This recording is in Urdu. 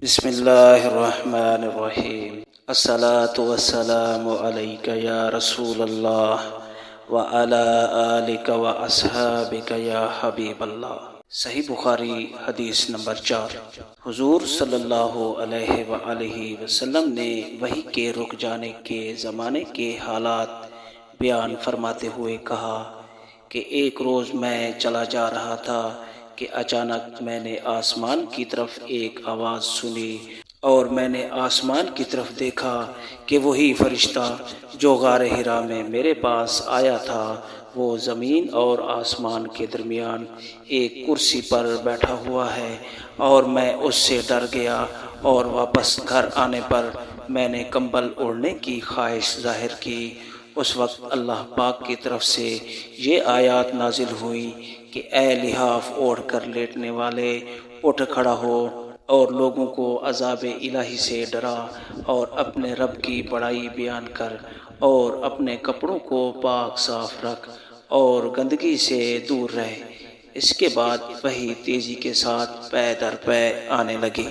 بسم اللہ الرحمن الرحیم الصلاۃ والسلام علیک یا رسول اللہ وعلی آلک واصحابک یا حبیب اللہ۔ صحیح بخاری حدیث نمبر 4۔ حضور صلی اللہ علیہ وآلہ وسلم نے وحی کے رک جانے کے زمانے کے حالات بیان فرماتے ہوئے کہا کہ ایک روز میں چلا جا رہا تھا کہ اچانک میں نے آسمان کی طرف ایک آواز سنی اور میں نے آسمان کی طرف دیکھا کہ وہی فرشتہ جو غار حرا میں میرے پاس آیا تھا وہ زمین اور آسمان کے درمیان ایک کرسی پر بیٹھا ہوا ہے، اور میں اس سے ڈر گیا اور واپس گھر آنے پر میں نے کمبل اوڑھنے کی خواہش ظاہر کی۔ اس وقت اللہ پاک کی طرف سے یہ آیات نازل ہوئی کہ اے لحاف اوڑھ کر لیٹنے والے، اٹھ کھڑا ہو اور لوگوں کو عذاب الہی سے ڈرا، اور اپنے رب کی بڑائی بیان کر، اور اپنے کپڑوں کو پاک صاف رکھ اور گندگی سے دور رہ۔ اس کے بعد وحی تیزی کے ساتھ پے در پے آنے لگی۔